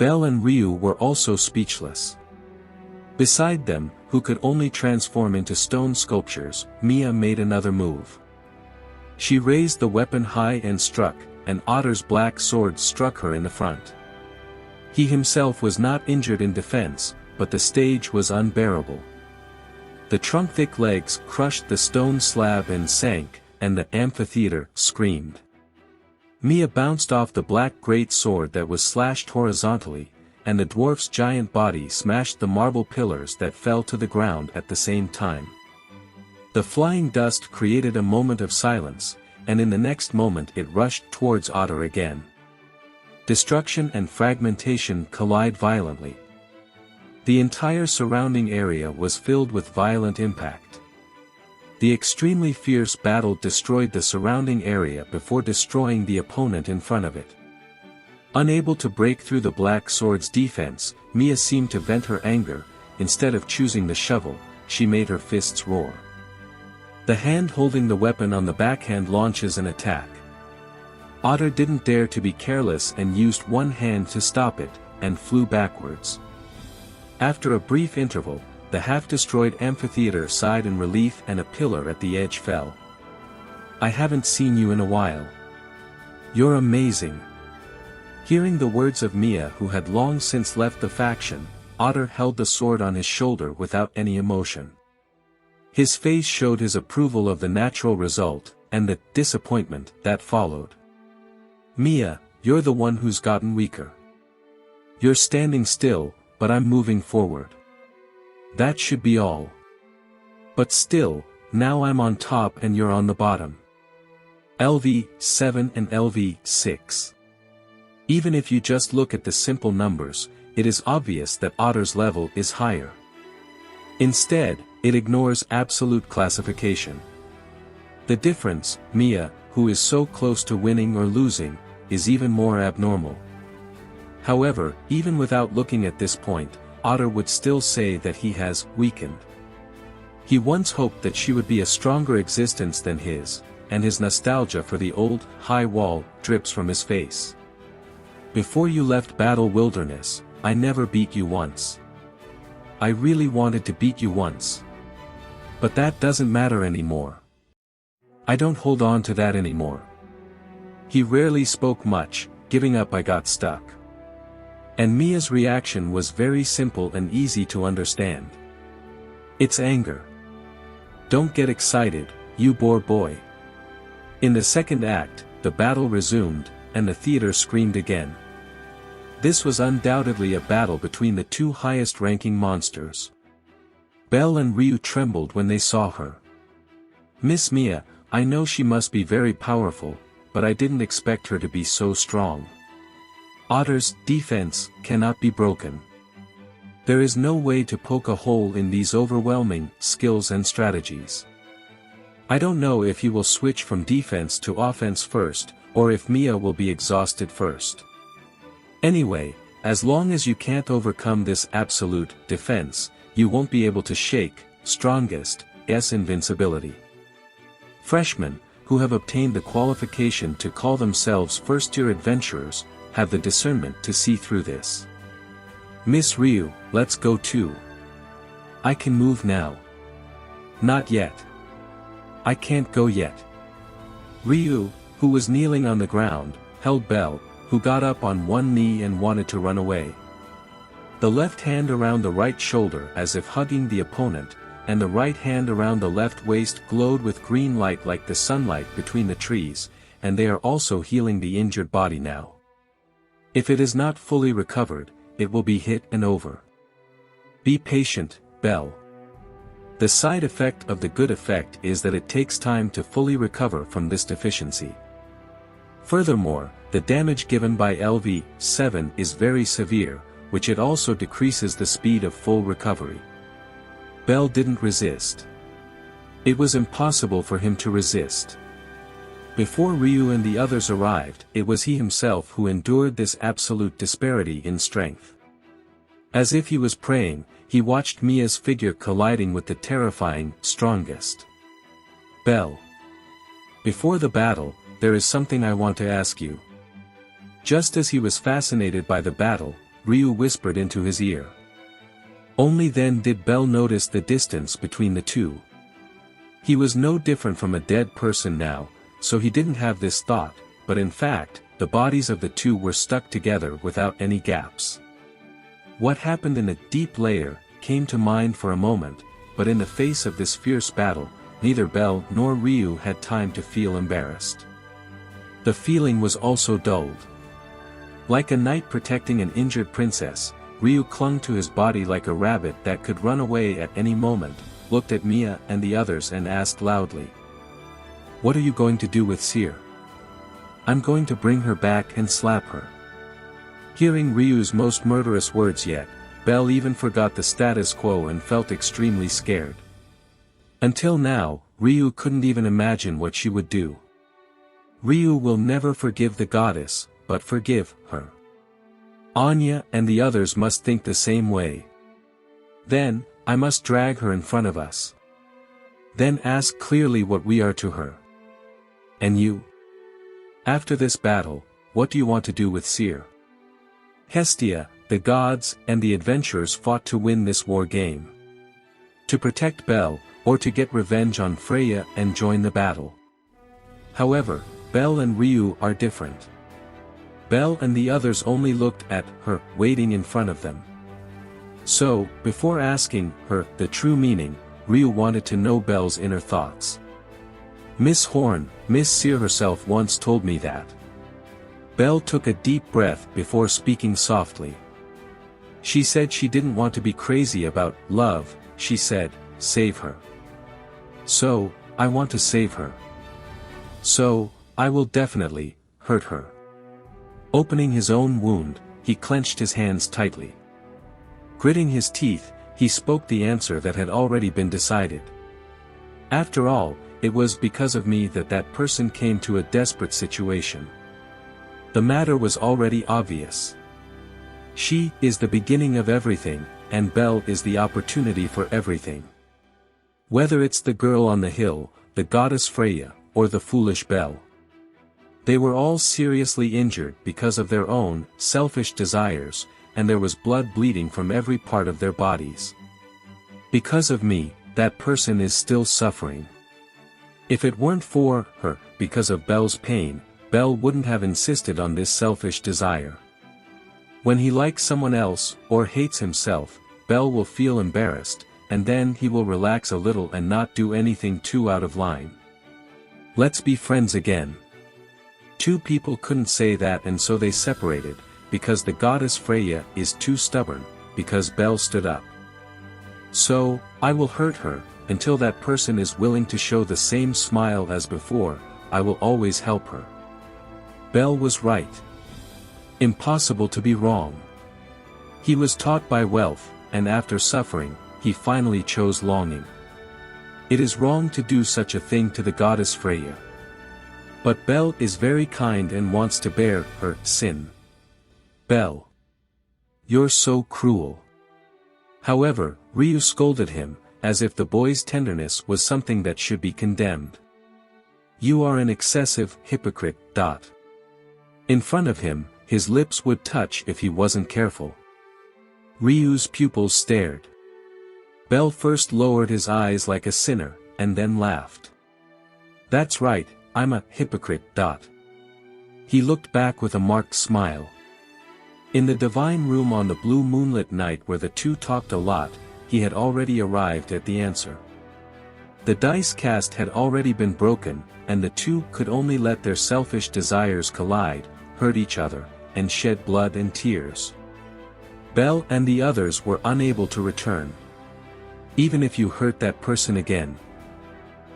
Belle and Ryu were also speechless. Beside them, who could only transform into stone sculptures, Mia made another move. She raised the weapon high and struck, and Otter's black sword struck her in the front. He himself was not injured in defense, but the stage was unbearable. The trunk-thick legs crushed the stone slab and sank, and the amphitheater screamed. Mia bounced off the black great sword that was slashed horizontally, and the dwarf's giant body smashed the marble pillars that fell to the ground at the same time. The flying dust created a moment of silence, and in the next moment it rushed towards Otter again. Destruction and fragmentation collide violently. The entire surrounding area was filled with violent impact. The extremely fierce battle destroyed the surrounding area before destroying the opponent in front of it. Unable to break through the black sword's defense, Mia seemed to vent her anger. Instead of choosing the shovel, she made her fists roar. The hand holding the weapon on the backhand launches an attack. Otter didn't dare to be careless and used one hand to stop it, and flew backwards. After a brief interval, the half-destroyed amphitheater sighed in relief and a pillar at the edge fell. "I haven't seen you in a while. You're amazing." Hearing the words of Mia, who had long since left the faction, Otter held the sword on his shoulder without any emotion. His face showed his approval of the natural result, and the disappointment that followed. "Mia, you're the one who's gotten weaker. You're standing still, but I'm moving forward. That should be all. But still, now I'm on top and you're on the bottom. LV7 and LV6. Even if you just look at the simple numbers, it is obvious that Otter's level is higher. Instead, it ignores absolute classification. The difference, Mia, who is so close to winning or losing, is even more abnormal. However, even without looking at this point, Otter would still say that he has weakened. He once hoped that she would be a stronger existence than his, and his nostalgia for the old, high wall, drips from his face. "Before you left Battle Wilderness, I never beat you once. I really wanted to beat you once. But that doesn't matter anymore. I don't hold on to that anymore." He rarely spoke much, giving up. "I got stuck." And Mia's reaction was very simple and easy to understand. It's anger. "Don't get excited, you boar boy." In the second act, the battle resumed, and the theater screamed again. This was undoubtedly a battle between the two highest-ranking monsters. Belle and Ryu trembled when they saw her. "Miss Mia, I know she must be very powerful, but I didn't expect her to be so strong. Otter's defense cannot be broken. There is no way to poke a hole in these overwhelming skills and strategies. I don't know if he will switch from defense to offense first, or if Mia will be exhausted first. Anyway, as long as you can't overcome this absolute defense, you won't be able to shake strongest's invincibility. Freshmen, who have obtained the qualification to call themselves first-year adventurers, have the discernment to see through this. Miss Ryu, let's go too. I can move now. Not yet. I can't go yet. Ryu, who was kneeling on the ground, held Belle, who got up on one knee and wanted to run away. The left hand around the right shoulder as if hugging the opponent, and the right hand around the left waist glowed with green light like the sunlight between the trees, and they are also healing the injured body now. If it is not fully recovered, it will be hit and over. Be patient, Belle. The side effect of the good effect is that it takes time to fully recover from this deficiency. Furthermore, the damage given by LV7 is very severe, which it also decreases the speed of full recovery. Belle didn't resist. It was impossible for him to resist. Before Ryu and the others arrived, it was he himself who endured this absolute disparity in strength. As if he was praying, he watched Mia's figure colliding with the terrifying strongest. Belle. Before the battle, there is something I want to ask you. Just as he was fascinated by the battle, Ryu whispered into his ear. Only then did Bell notice the distance between the two. He was no different from a dead person now, so he didn't have this thought, but in fact, the bodies of the two were stuck together without any gaps. What happened in a deep layer came to mind for a moment, but in the face of this fierce battle, neither Bell nor Ryu had time to feel embarrassed. The feeling was also dulled. Like a knight protecting an injured princess, Ryu clung to his body like a rabbit that could run away at any moment, looked at Mia and the others and asked loudly. "What are you going to do with Seer?" "I'm going to bring her back and slap her." Hearing Ryu's most murderous words yet, Bell even forgot the status quo and felt extremely scared. Until now, Ryu couldn't even imagine what she would do. Ryu will never forgive the goddess, but forgive her. Anya and the others must think the same way. Then, I must drag her in front of us. Then ask clearly what we are to her. And you? After this battle, what do you want to do with Seer? Hestia, the gods, and the adventurers fought to win this war game. To protect Bell, or to get revenge on Freya and join the battle. However, Bell and Ryu are different. Bell and the others only looked at her, waiting in front of them. So, before asking her the true meaning, Ryu wanted to know Bell's inner thoughts. Miss Horn, Miss Seer herself once told me that. Bell took a deep breath before speaking softly. She said she didn't want to be crazy about love, she said, save her. So, I want to save her. So, I will definitely hurt her. Opening his own wound, he clenched his hands tightly. Gritting his teeth, he spoke the answer that had already been decided. After all, it was because of me that that person came to a desperate situation. The matter was already obvious. She is the beginning of everything, and Bell is the opportunity for everything. Whether it's the girl on the hill, the goddess Freya, or the foolish Bell. They were all seriously injured because of their own, selfish desires, and there was blood bleeding from every part of their bodies. Because of me, that person is still suffering. If it weren't for her, because of Bell's pain, Bell wouldn't have insisted on this selfish desire. When he likes someone else, or hates himself, Bell will feel embarrassed, and then he will relax a little and not do anything too out of line. Let's be friends again. Two people couldn't say that, and so they separated, because the goddess Freya is too stubborn, because Bell stood up. So, I will hurt her, until that person is willing to show the same smile as before. I will always help her. Bell was right. Impossible to be wrong. He was taught by wealth, and after suffering, he finally chose longing. It is wrong to do such a thing to the goddess Freya. But Bell is very kind and wants to bear her sin. Bell. You're so cruel. However, Ryu scolded him, as if the boy's tenderness was something that should be condemned. You are an excessive hypocrite. In front of him, his lips would touch if he wasn't careful. Ryu's pupils stared. Bell first lowered his eyes like a sinner, and then laughed. That's right, I'm a hypocrite. He looked back with a marked smile. In the divine room on the blue moonlit night where the two talked a lot, he had already arrived at the answer. The dice cast had already been broken, and the two could only let their selfish desires collide, hurt each other, and shed blood and tears. Bell and the others were unable to return. Even if you hurt that person again,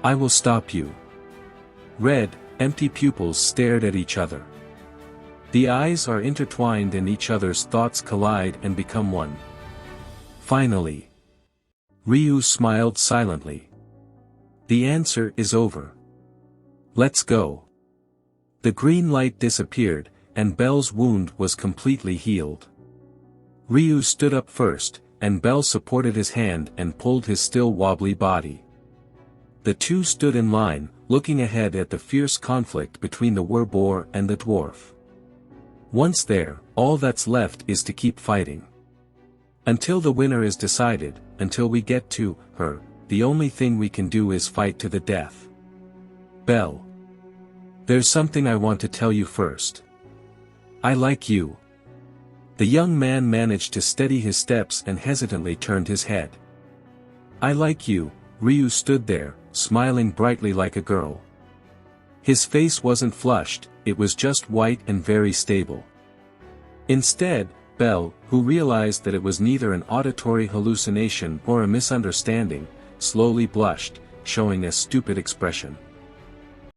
I will stop you. Red, empty pupils stared at each other. The eyes are intertwined and each other's thoughts collide and become one. Finally. Ryu smiled silently. The answer is over. Let's go. The green light disappeared, and Bell's wound was completely healed. Ryu stood up first, and Bell supported his hand and pulled his still wobbly body. The two stood in line, looking ahead at the fierce conflict between the wereboar and the dwarf. Once there, all that's left is to keep fighting. Until the winner is decided, until we get to her, the only thing we can do is fight to the death. Belle. There's something I want to tell you first. I like you. The young man managed to steady his steps and hesitantly turned his head. I like you. Ryu stood there, smiling brightly like a girl. His face wasn't flushed, it was just white and very stable. Instead, Belle, who realized that it was neither an auditory hallucination or a misunderstanding, slowly blushed, showing a stupid expression.